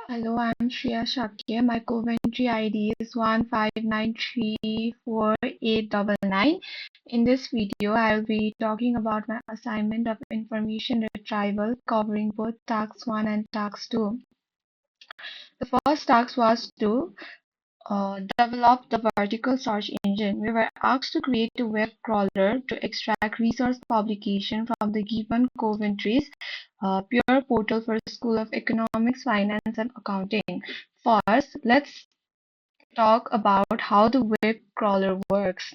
Hello, I'm Shreya Shakya. My Coventry ID is 159348899. In this video, I'll be talking about my assignment of information retrieval covering both task 1 and task 2. The first task was to develop the vertical search engine. We were asked to create a web crawler to extract research publication from the given Coventry's pure portal for School of Economics, Finance and Accounting. First, let's talk about how the web crawler works.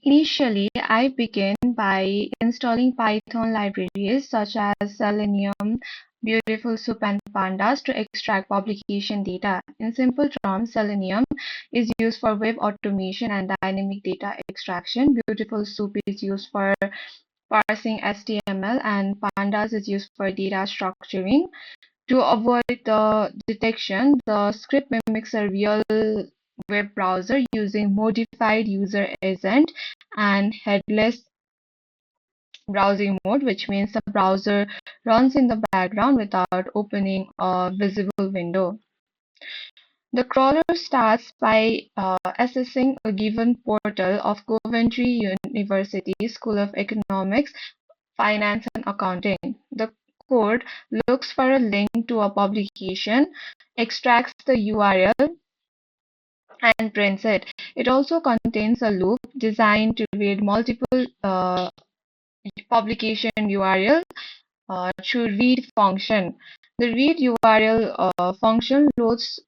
Initially, I began by installing Python libraries such as Selenium, Beautiful Soup, and Pandas to extract publication data. In simple terms, Selenium is used for web automation and dynamic data extraction. Beautiful Soup is used for parsing HTML, and Pandas is used for data structuring. To avoid the detection, the script mimics a real web browser using modified user agent and headless browsing mode, which means the browser runs in the background without opening a visible window. The crawler starts by assessing a given portal of Coventry University School of Economics, Finance and Accounting. The code looks for a link to a publication, extracts the URL, and prints it. It also contains a loop designed to read multiple publication URL through read function. The read URL function loads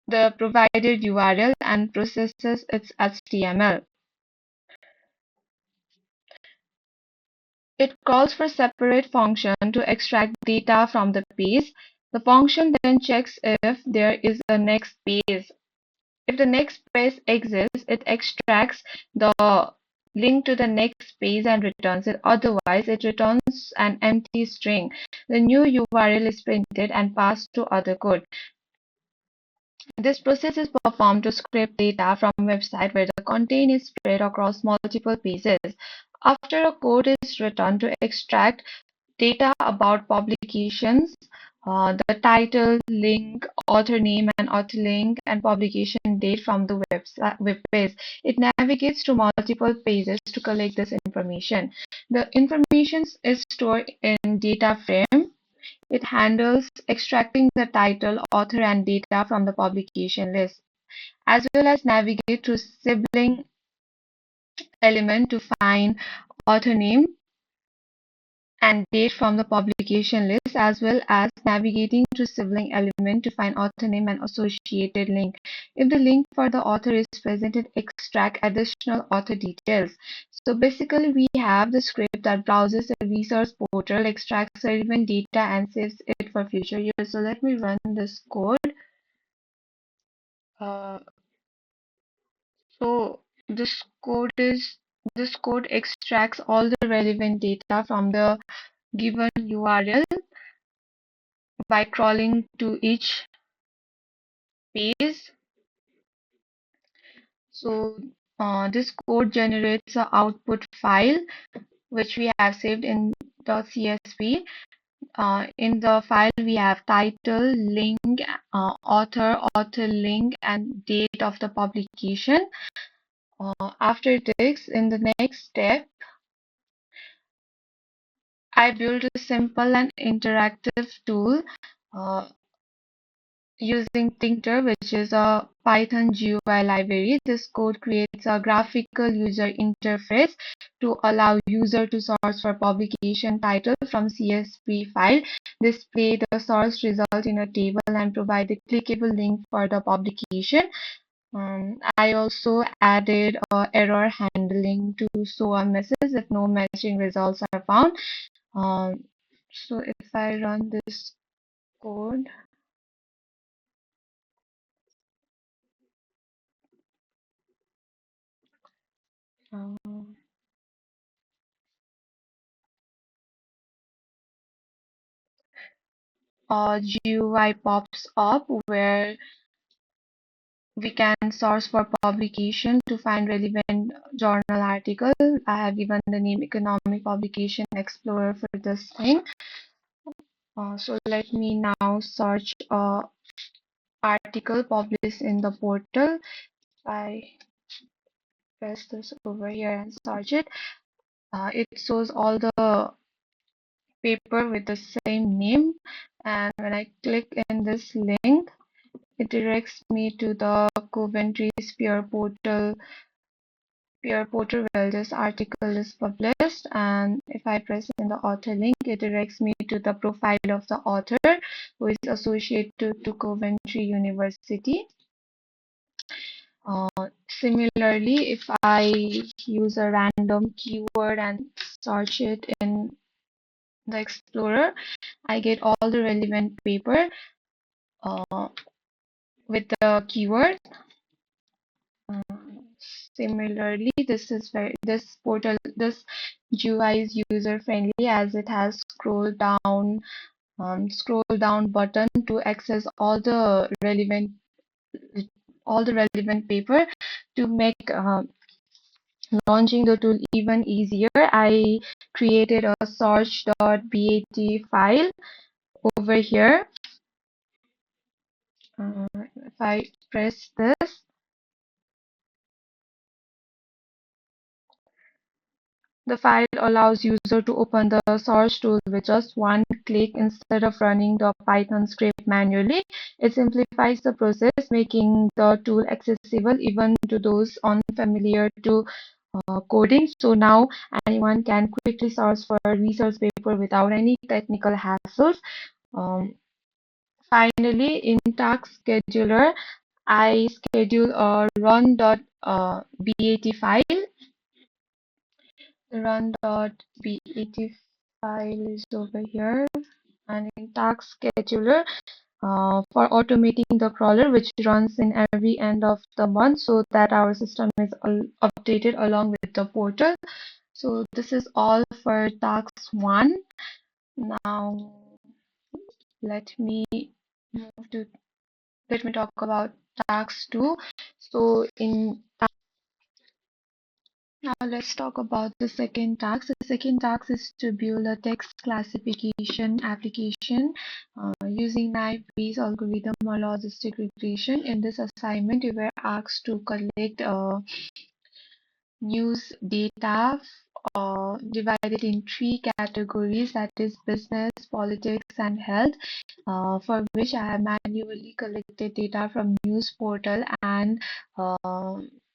the provided URL and processes its HTML. It calls for separate function to extract data from the page. The function then checks if there is a next page. If the next page exists, it extracts the link to the next page and returns it. Otherwise, it returns an empty string. The new URL is printed and passed to other code. This process is performed to scrape data from a website where the content is spread across multiple pages. After a code is written to extract data about publications, the title, link, author name and author link, and publication date from the web page. It navigates to multiple pages to collect this information. The information is stored in data frame. It handles extracting the title, author, and data from the publication list, as well as navigate to sibling element to find author name and date from the publication list, as well as navigating to sibling element to find author name and associated link. If the link for the author is present, it extracts additional author details. So basically, we have the script that browses the research portal, extracts relevant data, and saves it for future use. So let me run this code. Uh, so this code extracts all the relevant data from the given URL by crawling to each page. So this code generates an output file which we have saved in the CSV. In the file we have title, link, author link, and date of the publication. After this, in the next step, I built a simple and interactive tool uh, using Tinctor, which is a Python GUI library. This code creates a graphical user interface to allow user to search for publication title from CSV file, display the source result in a table, and provide a clickable link for the publication. I also added error handling to show a message if no matching results are found. So if I run this code, um, a GUI pops up where we can source for publication to find relevant journal article. I have given the name Economic Publication Explorer for this thing. So let me now search a article published in the portal. I press this over here and search it. It shows all the paper with the same name, and when I click in this link, it directs me to the Coventry's peer portal where this article is published. And if I press in the author link, it directs me to the profile of the author, who is associated to Coventry University. Similarly, if I use a random keyword and search it in the Explorer, I get all the relevant paper uh, with the keyword. Uh, Similarly, this GUI is user friendly as it has scroll down button to access all the relevant paper. To make launching the tool even easier, I created a search.bat file over here. If I press this, the file allows user to open the search tool with just one click instead of running the Python script manually. It simplifies the process, making the tool accessible even to those unfamiliar to coding. So now anyone can quickly search for a research paper without any technical hassles. Um, Finally, in Task Scheduler, I schedule a run.bat file. The run.bat file is over here, and in Task Scheduler, for automating the crawler, which runs in every end of the month so that our system is updated along with the portal. So this is all for task 1. Now let me move to let me talk about task 2. So in Now let's talk about the second task. The second task is to build a text classification application using Bayes algorithm or logistic regression. In this assignment, we were asked to collect news data divided in 3 categories, that is business, politics, and health, for which I have manually collected data from news portal and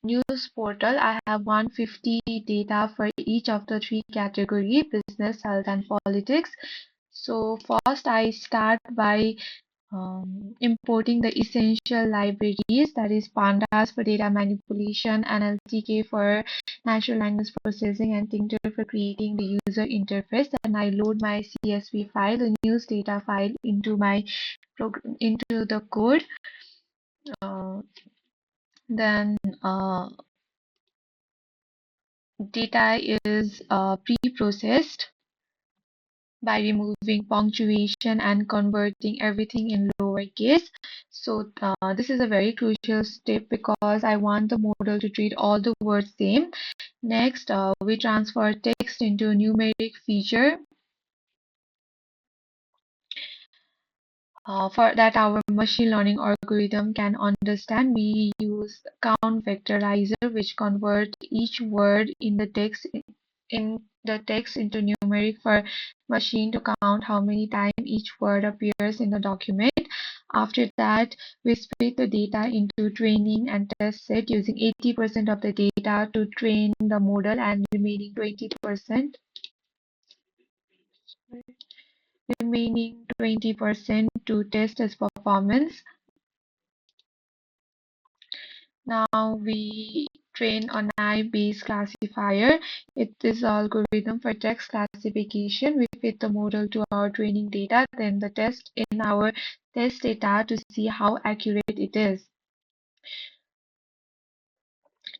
news portal. I have 150 data for each of the 3 categories: business, health, and politics. So first I start by importing the essential libraries, that is pandas for data manipulation, NLTK for natural language processing, and Tincture for creating the user interface. And I load my CSV file, the news data file, into the code. Then data is pre-processed by removing punctuation and converting everything in lowercase. So this is a very crucial step because I want the model to treat all the words same. Next, we transfer text into numeric feature. For that our machine learning algorithm can understand, we use count vectorizer, which convert each word in the text into numeric for machine to count how many times each word appears in the document. After that, we split the data into training and test set, using 80% of the data to train the model and remaining 20% to test its performance. Now we train on Bayes classifier. It is an algorithm for text classification. We fit the model to our training data, then the test in our test data to see how accurate it is.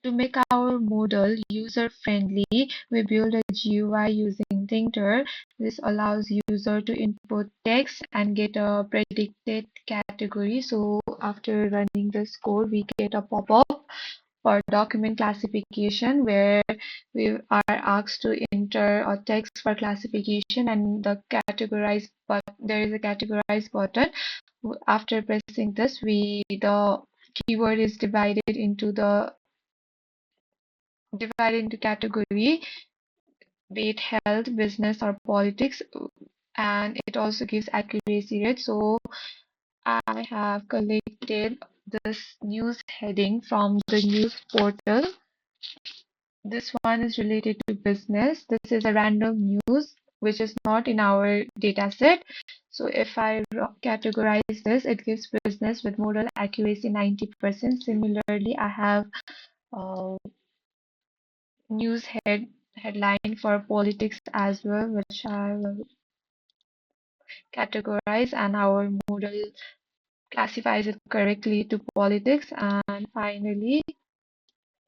To make our model user-friendly, we build a GUI using Tincture. This allows user to input text and get a predicted category. So after running this code, we get a pop-up for document classification, where we are asked to enter a text for classification, and there is a categorize button. After pressing this, the keyword is divided into category, be it health, business, or politics, and it also gives accuracy rate. So I have collected this news heading from the news portal. This one is related to business. This is a random news which is not in our data set. So if I categorize this, it gives business with modal accuracy 90%. Similarly, I have uh, news headline for politics as well, which I will categorize, and our model classifies it correctly to politics. And finally,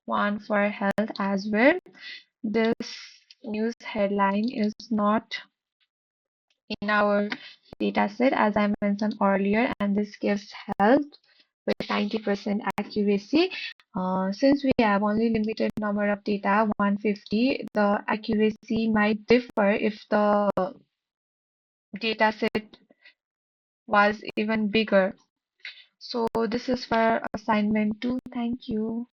one for health as well. This news headline is not in our dataset, as I mentioned earlier, and this gives health with 90% accuracy. Since we have only limited number of data, 150, the accuracy might differ if the dataset was even bigger. So this is for assignment 2. Thank you.